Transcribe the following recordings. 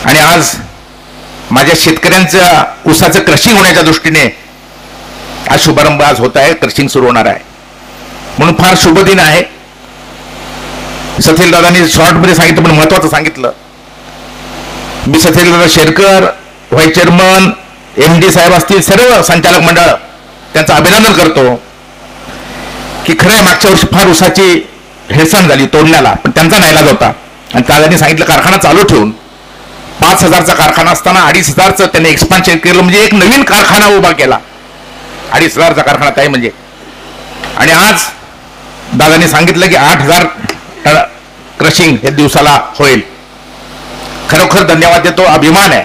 आणि आज माझ्या शेतकऱ्यांच्या ऊसाचं क्रशिंग होण्याच्या दृष्टीने आज शुभारंभ आज होत आहे, क्रशिंग सुरू होणार आहे, म्हणून फार शुभ दिन आहे. सथिल दादांनी शॉर्टमध्ये सांगितलं पण महत्वाचं सांगितलं. मी सथिल दादा शेरकर, व्हाईस चेअरमन, MD साहेब असतील, सर्व संचालक मंडळ त्यांचं अभिनंदन करतो की खरं आहे मागच्या वर्षी फार ऊसाची हेळसांड झाली तोडण्याला, पण त्यांचा नाईलाज होता. आणि दादांनी सांगितलं कारखाना चालू ठेवून 5,000चा कारखाना असताना 2,500चं त्यांनी एक्सपान्शन केलं, म्हणजे एक नवीन कारखाना उभा केला. 2,500चा कारखाना आहे म्हणजे. आणि आज दादांनी सांगितलं की 8,000 टन क्रशिंग हे दिवसाला होईल. खरोखर धन्यवाद देतो, अभिमान आहे.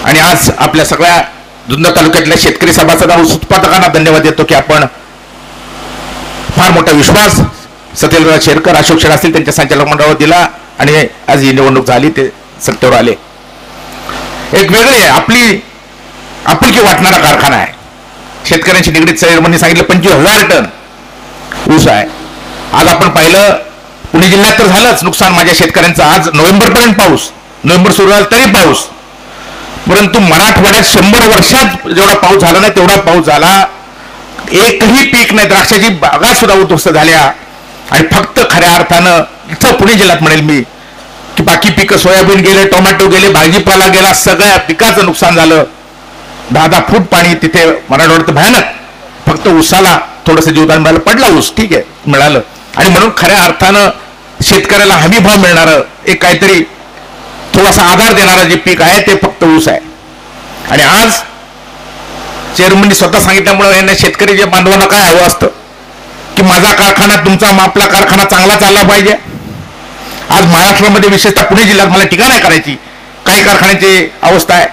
आणि आज आपल्या सगळ्या जुन्नर तालुक्यातल्या शेतकरी सभासदांना, ऊस उत्पादकांना धन्यवाद देतो की आपण फार मोठा विश्वास सत्येंद्र शेरकर, अशोक शेठ असतील त्यांच्या संचालक मंडळावर दिला आणि आज ही निवडणूक झाली, ते सत्तेवर आले. एक वेगळी आहे आपली आपुलकी वाटणारा कारखाना आहे. शेतकऱ्यांशी निगडीत चेअरमननी सांगितलं 25,000 टन ऊस आहे. आज आपण पाहिलं पुणे जिल्ह्यात तर झालंच नुकसान माझ्या शेतकऱ्यांचं. आज नोव्हेंबरपर्यंत पाऊस, नोव्हेंबर सुरू झाला तरी पाऊस, परंतु मराठवाड्यात 100 वर्षात जेवढा पाऊस झाला नाही तेवढा पाऊस झाला. एकही पीक नाही, द्राक्षाची बागा सुद्धा उद्ध्वस्त झाल्या. आणि फक्त खऱ्या अर्थानं इथं पुणे जिल्ह्यात म्हणेल मी की बाकी पिकं, सोयाबीन गेले, टोमॅटो गेले, भाजीपाला गेला, सगळ्या पिकाचं नुकसान झालं. 10-10 फूट पाणी तिथे मराठवाड्यात भयानक. फक्त ऊसाला थोडंसं जीवदान मिळालं, पडला ऊस ठीक आहे मिळालं. आणि म्हणून खऱ्या अर्थानं शेतकऱ्याला हमी भाव मिळणारं एक काहीतरी थोडासा आधार देणारं जे पीक आहे ते फक्त ऊस आहे. आणि आज चेअरमननी स्वतः सांगितल्यामुळे यांना शेतकरी जे बांधवांना काय हवं असतं की माझा कारखाना, तुमचा आपला कारखाना चांगला चालला पाहिजे. आज महाराष्ट्रामध्ये विशेषतः पुणे जिल्ह्यात मला टीका नाही करायची, काही कारखान्याची अवस्था आहे,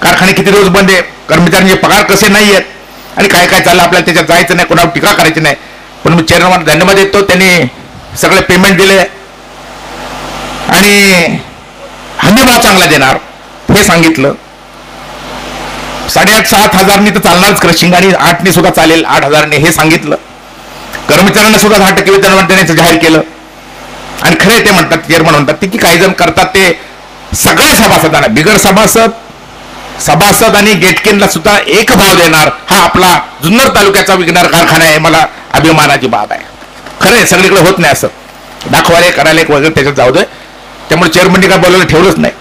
कारखाने किती रोज बंद आहे, कर्मचाऱ्यांचे पगार कसे नाही आहेत आणि काय काय चाललं, आपल्याला त्याच्यात जायचं नाही, कोणावर टीका करायची नाही. पण मी चेअरमन धन्यवाद देतो, त्यांनी सगळे पेमेंट दिले आणि हमी भाव चांगला देणार हे सांगितलं. 8,500-7 हजारनी तर चालणारच क्रशिंग आणि 8नी सुद्धा चालेल, 8,000ने हे सांगितलं. कर्मचाऱ्यांना सुद्धा 10% वेतन देण्याचं जाहीर केलं. आणि खरे ते म्हणतात, चेअरमन म्हणतात की काही जण करतात ते सगळ्या सभासदांना, बिगर सभासद आणि गेटकेनला सुद्धा एक भाव देणार. हा आपला जुन्नर तालुक्याचा विकणार कारखाना आहे, मला अभिमानाची बाब आहे. खरं सगळीकडे होत नाही असं, दाखवायला करायला एक वगैरे त्याच्यात जाऊ दे. त्यामुळे चेअरमननी काय बोलायला ठेवलंच नाही.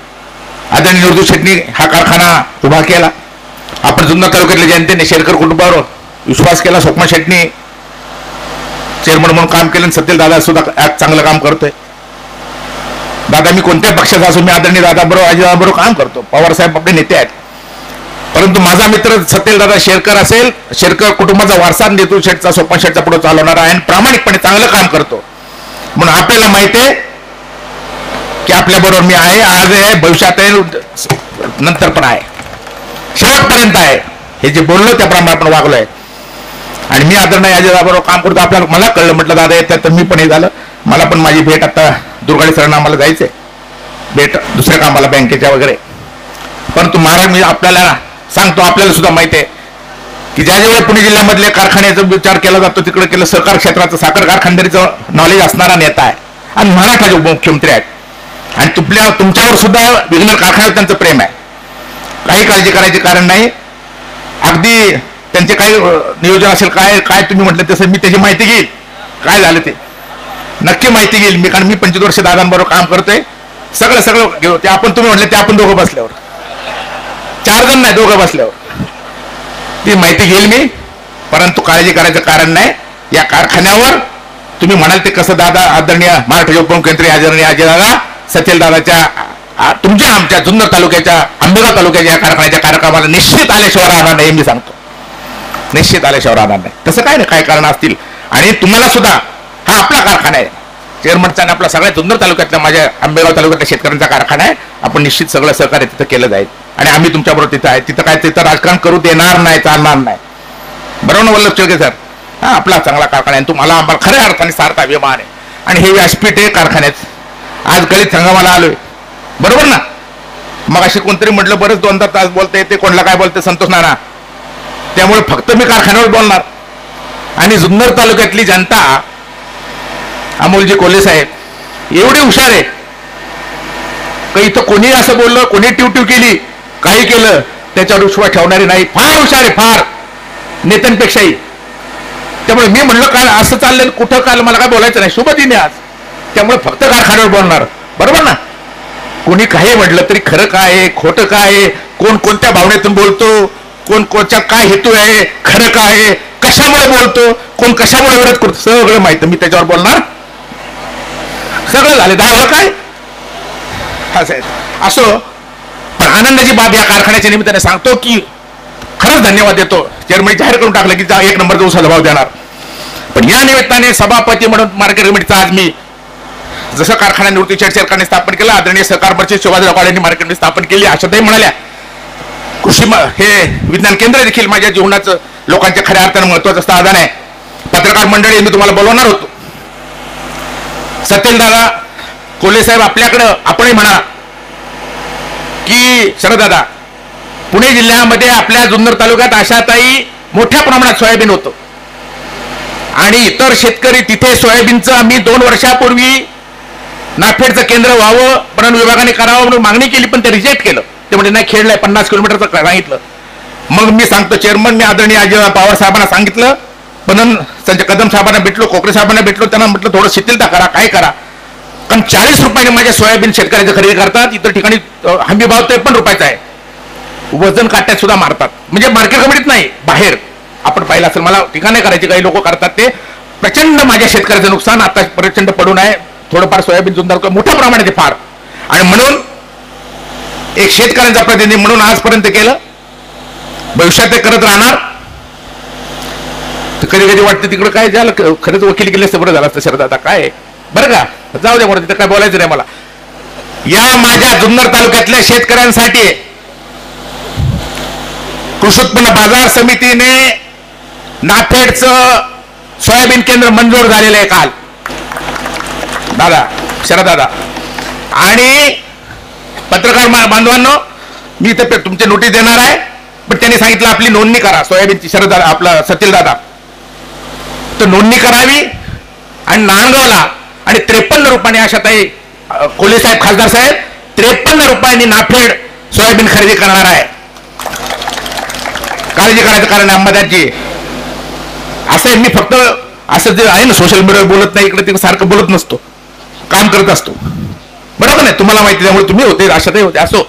आदरणीय निवृत्ती शेट्टी हा कारखाना उभा केला. आपण जुन्नर तालुक्यातल्या जनतेने शेरकर कुटुंबावर विश्वास केला. स्वप्ना शेट्टी चेअरमन म्हणून काम केलं. सत्येल दादा सुद्धा चांगलं काम करतोय. दादा मी कोणत्या पक्षाचा असो, मी आदरणीय दादा बरोबर, अजित दादा बरोबर काम करतो. पवार साहेब आपले नेते आहेत, परंतु माझा मित्र सत्येल दादा शेरकर असेल, शेरकर कुटुंबाचा वारसा नेतू शेठचा, स्वप्ना शेठचा पुढे चालवणारा आहे आणि प्रामाणिकपणे चांगलं काम करतो. म्हणून आपल्याला माहिती आहे की आपल्या बरोबर मी आहे, आज आहे, भविष्यात आहे, नंतर पण आहे, शेवटपर्यंत आहे. हे जे बोललो त्याप्रमाणे आपण वागलोय. आणि मी आदरणीय अजित दादा बरोबर काम करतो. आपल्याला मला कळलं, म्हटलं दादा येतात तर मी पण हे झालं. मला पण माझी भेट आता दुर्गाडी सरांना आम्हाला जायचंय भेट दुसऱ्या कामाला बँकेच्या वगैरे. परंतु महाराज मी आपल्याला सांगतो, आपल्याला सुद्धा माहिती आहे की ज्या ज्यावेळी पुणे जिल्ह्यामधल्या कारखान्याचा विचार केला जातो तिकडे केलं सहकार क्षेत्राचं, साखर कारखानदारीचं नॉलेज असणारा नेता आहे आणि महाराष्ट्राचे उपमुख्यमंत्री आहेत. आणि तुमच्यावर सुद्धा विघ्नर कारखान्यावर त्यांचं प्रेम आहे. काही काळजी करायचे कारण नाही. अगदी त्यांचे काही नियोजन असेल, काय काय तुम्ही म्हटलं तसं मी त्याची माहिती घेईल, काय झालं ते नक्की माहिती घेईल मी. कारण मी 25 वर्ष दादांबरोबर काम करतोय. सगळं घेऊ ते आपण, तुम्ही म्हटलं ते आपण दोघं बसल्यावर, 4 जण नाही, दोघं बसल्यावर ती माहिती घेईल मी. परंतु काळजी करायचं कारण नाही. या कारखान्यावर तुम्ही म्हणाल ते कसं दादा, आदरणीय महाराष्ट्राचे उपमुख्यमंत्री आदरणीय अजित दादा, सत्येल दादाच्या, तुमच्या आमच्या जुन्नर तालुक्याच्या, आंबेगाव तालुक्याच्या या कारखान्याच्या कार्यक्रमाला निश्चित आल्याशिवाय राहणार नाही. मी सांगतो निश्चित आल्याशिवाय राहणार नाही. तसं काय नाही, काय कारण असतील. आणि तुम्हाला सुद्धा हा आपला कारखाना आहे, चेअरमनचा आणि आपला सगळ्या जुन्नर तालुक्यातल्या, माझ्या आंबेगाव तालुक्यातल्या शेतकऱ्यांचा कारखाना आहे. आपण निश्चित सगळं सहकार्य तिथं केलं जाईल. आणि आम्ही तुमच्याबरोबर तिथं आहे. तिथं काय तिथं राजकारण करू देणार नाही, चालणार नाही. बरोबर ना वल्लभ चौके सर? हा आपला चांगला कारखाना आहे. तुम्हाला आम्हाला खऱ्या अर्थाने सार्थ अभिमान आहे. आणि हे व्यासपीठ आहे कारखान्यात. आज गलित संगमाला आलोय, बरोबर ना? मग अशी कोणतरी म्हटलं बरेच 2-2 तास बोलते येते, कोणाला काय बोलते संतोष नाना. त्यामुळे फक्त मी कारखान्यावर बोलणार. आणि जुन्नर तालुक्यातली जनता, अमोलजी कोल्हे साहेब एवढे हुशार आहे का इथं कोणी असं बोललं, कोणी टिवटिव केली, काही केलं त्याच्यावर विश्वास ठेवणारे नाही. फार हुशार आहे, फार नेत्यांपेक्षाही. त्यामुळे मी म्हणलं काल असं चाललं, कुठं काल मला काय बोलायचं नाही, शुभ दिन आहे आज, त्यामुळे फक्त कारखान्यावर बोलणार. बरोबर ना? कोणी काही म्हटलं तरी खरं काय आहे, खोटं काय आहे, कोण कोणत्या भावनेतून बोलतो, कोण कोणच्या काय हेतू आहे, खरं काय आहे, कशामुळे बोलतो, कोण कशामुळे विरोध करतो, सगळं माहिती. मी त्याच्यावर बोलणार. सगळं झाले, दावा काय असो. पण आनंदाची बाब या कारखान्याच्या निमित्ताने सांगतो की खरंच धन्यवाद देतो. चेअरमन जाहीर करून टाकलं की 1 नंबरचा उसाचा भाव देणार. पण या निमित्ताने सभापती म्हणून मार्केट कमिटीचा आज मी, जसं कारखाना निवृत्ती सरकारने स्थापन केलं, आदरणीय सहकार मंत्री शिवाजीराव काळेंनी मार्केट कमिटी स्थापन केली. आशाताई म्हणाल्या कृषी हे विज्ञान केंद्र देखील माझ्या जीवनाचं लोकांच्या खऱ्या अर्थानं महत्वाचं साधन आहे. पत्रकार मंडळी मी तुम्हाला बोलवणार होतो. सत्येंद्रदादा कोल्हे साहेब आपल्याकडं, आपणही म्हणा की शरददादा, पुणे जिल्ह्यामध्ये आपल्या जुन्नर तालुक्यात आशाताई मोठ्या प्रमाणात सोयाबीन होतं आणि इतर शेतकरी तिथे सोयाबीनचं आम्ही 2 वर्षापूर्वी नाफेडचं केंद्र व्हावं, पणन विभागाने करावं म्हणून मागणी केली, पण ते रिजेक्ट केलं. ते म्हणजे नाही, खेळलाय 50 किलोमीटरचं सांगितलं. मग मी सांगतो चेअरमन, मी आदरणीय अजय पवार साहेबांना सांगितलं, पणन संजय कदम साहेबांना भेटलो, कोकरे साहेबांना भेटलो, त्यांना म्हटलं थोडं शिथिलता करा, काय करा, कारण 40 रुपयाने माझ्या सोयाबीन शेतकऱ्याचं खरेदी करतात. इतर ठिकाणी हमी भाव 53 रुपयाचा आहे. वजन काट्यात सुद्धा मारतात, म्हणजे मार्केट कमिटीत नाही, बाहेर. आपण पाहिलं असेल, मला ठिकाणी करायची, काही लोक करतात ते. प्रचंड माझ्या शेतकऱ्याचं नुकसान आता प्रचंड पडून आहे. थोडंफार सोयाबीन जुन्नर मोठ्या प्रमाणात फार, आणि म्हणून एक शेतकऱ्यांचा प्रतिनिधी म्हणून आजपर्यंत केलं, भविष्यात ते करत राहणार. कधी कधी वाटतं तिकडे काय झालं, खरंच वकील केले असतं बरं झालं असतं शरद. आता काय बरं का, जाऊ द्या, म्हणून तिथं काय बोलायचं नाही मला. या माझ्या जुन्नर तालुक्यातल्या शेतकऱ्यांसाठी कृषी उत्पन्न बाजार समितीने नाफेडचं सोयाबीन केंद्र मंजूर झालेलं आहे काल, दादा शरद दादा. आणि पत्रकार बांधवांनो, मी इथे तुमचे नोटीस देणार आहे, पण त्यांनी सांगितलं आपली नोंदणी करा सोयाबीनची. शरद दादा, आपला सतील दादा, तर नोंदणी करावी. आणि नांदगावला आणि 53 रुपयाने आशाताई कोल्हे साहेब, खासदार साहेब, 53 रुपयांनी नाफेड सोयाबीन खरेदी करणार आहे. काळजी करायचं कारण अंबादासजी असं मी फक्त असं जे आहे ना सोशल मीडियावर बोलत नाही, इकडे तिकडे सारखं बोलत नसतो, काम करत असतो. बरोबर नाही, तुम्हाला माहिती, त्यामुळे तुम्ही होते, आशाताई होते. असो,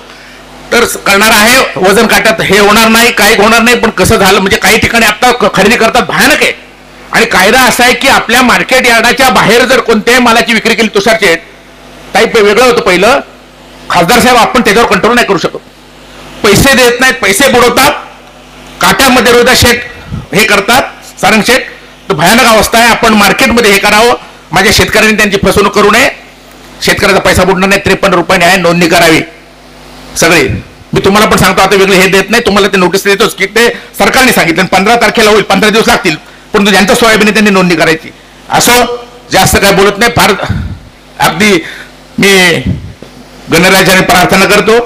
तर करणार आहे. वजन काट्यात हे होणार नाही, काही होणार नाही. पण कसं झालं म्हणजे काही ठिकाणी आता खरेदी करतात, भयानक आहे. आणि कायदा असा आहे की आपल्या मार्केट यार्डाच्या बाहेर जर कोणत्याही मालाची विक्री केली, तुषार शेठ काही वेगळं होतं पहिलं. खासदार साहेब, आपण त्याच्यावर कंट्रोल नाही करू शकत. पैसे देत नाहीत, पैसे बुडवतात, काट्यामध्ये रोजा शेठ हे करतात, सारंग शेठ. तर भयानक अवस्था आहे. आपण मार्केटमध्ये हे करावं. माझ्या शेतकऱ्यांनी त्यांची फसवणूक करू नये. शेतकऱ्याचा पैसा बुडणार नाही. 53 रुपयाने आहे, नोंदणी करावी सगळे. मी तुम्हाला पण सांगतो, आता वेगळे हे देत नाही, तुम्हाला ते नोटीस देतोच की ते सरकारने सांगितलं 15 तारखेला होईल, 15 दिवस लागतील, परंतु ज्यांचं सोयाबीन आहे त्यांनी नोंदणी करायची. असो, जास्त काय बोलत नाही. फार अगदी मी गणराज्याने प्रार्थना करतो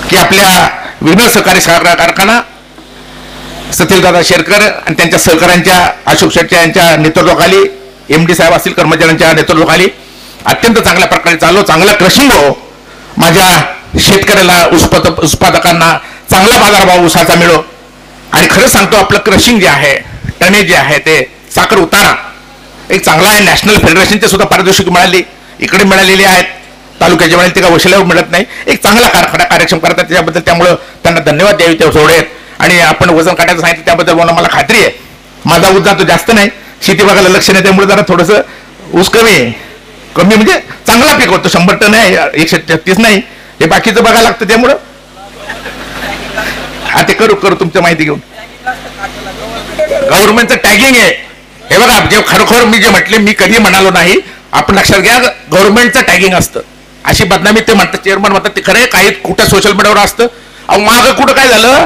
की आपल्या विघ्न सहकारी कारखाना सतीलदादा शेरकर आणि त्यांच्या सहकाऱ्यांच्या, अशोक शेट्टी यांच्या नेतृत्वाखाली, MD साहेब असतील, कर्मचाऱ्यांच्या नेतृत्वाखाली अत्यंत चांगल्या प्रकारे चाललो. चांगला क्रशिंग हो, माझ्या शेतकऱ्याला, उत्पादकांना चांगला बाजारभाव उसाचा मिळो. आणि खरं सांगतो, आपलं क्रशिंग जे आहे, टनेज जे आहे, ते साखर उतारा एक चांगला आहे. नॅशनल फेडरेशनचे सुद्धा पारितोषिक मिळाली, इकडे मिळालेली आहेत, तालुक्याचे मिळाले, ते का वशिल्यावर मिळत नाही. एक चांगला कारखाना कार्यक्षम करतात त्याच्याबद्दल, त्यामुळं त्यांना धन्यवाद द्यावे ते सोडेत. आणि आपण वजन काढायचं सांगितलं त्याबद्दल मला खात्री आहे. माझा ऊस जातो जास्त नाही, शेती भागाला लक्ष नाही, त्यामुळे जरा थोडंसं ऊस कमी म्हणजे चांगला पीक होतो. 100 टन आहे, 136 नाही, हे बाकीचं बघायला लागतं. त्यामुळं हा ते करू तुमच्या माहिती घेऊन. गव्हर्नमेंटचं टॅगिंग आहे हे बघा. जे खरोखर मी जे म्हटले, मी कधी म्हणालो नाही, आपण लक्षात घ्या, गव्हर्नमेंटचं टॅगिंग असतं. अशी बदनामी ते म्हणतात, चेअरमन म्हणतात, ते खरं काही कुठं सोशल मीडियावर असतं. अहो, मागं कुठं काय झालं,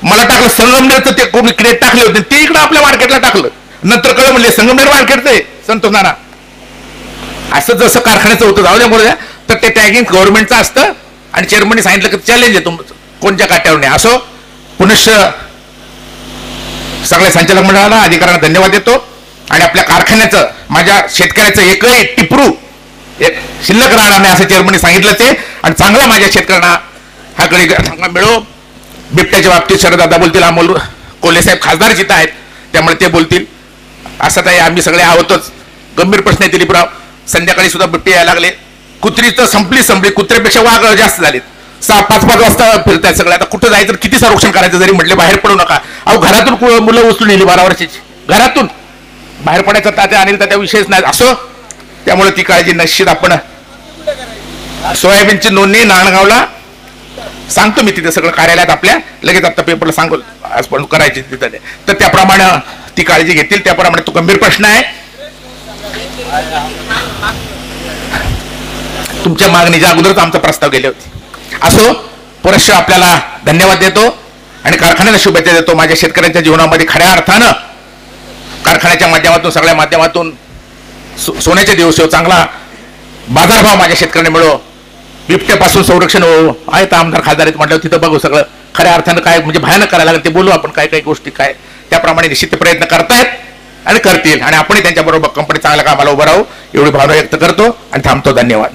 मला टाकलं संगमनेरचं, ते कोणी क्रेट टाकले होते, ते इकडं आपल्या मार्केटला टाकलं. नंतर कळलं म्हणले संगमनेर मार्केटचं आहे, संतोष नाना. असं जसं कारखान्याचं होतं, जाऊ द्या बोलू द्या. तर ते टॅगिंग गव्हर्नमेंटचं असतं. आणि चेअरमनने सांगितलं की चॅलेंज आहे तुमचं, कोणत्या काट्यावर नाही. असो, पुनश्च सगळ्या संचालक मंडळाला, अधिकाऱ्यांना धन्यवाद देतो. आणि आपल्या कारखान्याचं, माझ्या शेतकऱ्याचं एकही टिपरू एक शिल्लक राहणार नाही असं चेअरमनने सांगितलं ते. आणि चांगला माझ्या शेतकऱ्यांना ह्याकडे चांगला मिळो. बिबट्याच्या बाबतीत शरददादा बोलतील, अमोल कोल्हे साहेब खासदार जिथं आहेत त्यामुळे ते बोलतील. असं काही आम्ही सगळे आहोतच. गंभीर प्रश्न आहे दिलीपराव. संध्याकाळी सुद्धा बिबटे यायला लागले. कुत्री तर संपली, कुत्र्यापेक्षा वाघ जास्त झालेत. 5-5 वाजता फिरतायत सगळे. आता कुठं जायचं, किती संरक्षण करायचं, जरी म्हटले बाहेर पडू नका. अहो घरातून मुलं उचलून नेली 12 वर्षाची, घरातून बाहेर पडायचा तात्या अनिल तात्या विषयच नाही असो. त्यामुळे ती काळजी निश्चित आपण. सोयाबीनची नोंदणी नांदगावला सांगतो मी, तिथे सगळं कार्यालयात आपल्या लगेच आता पेपरला सांगू आज पण करायची तिथे, तर त्याप्रमाणे ती काळजी घेतील. त्याप्रमाणे तो गंभीर प्रश्न आहे. तुमच्या मागणीच्या अगोदरच आमचा प्रस्ताव गेले होते. असो, पुरुष आपल्याला धन्यवाद देतो आणि कारखान्याला शुभेच्छा देतो. माझ्या शेतकऱ्यांच्या जीवनामध्ये खऱ्या अर्थानं कारखान्याच्या माध्यमातून, सगळ्या माध्यमातून सोन्याचे दिवस हो, चांगला बाजारभाव माझ्या शेतकऱ्यांना मिळो, बिबट्यापासून संरक्षण हो. आहेत आमदार खासदार आहेत म्हटलं, तिथं बघू सगळं खऱ्या अर्थानं काय म्हणजे भयानक करायला लागेल ते बोलू आपण, काय काही गोष्टी काय त्याप्रमाणे निश्चित प्रयत्न करतायत आणि करतील. आणि आपणही त्यांच्याबरोबर कंपनी चांगल्या कामाला उभं राहू एवढी भावना व्यक्त करतो आणि थांबतो. धन्यवाद.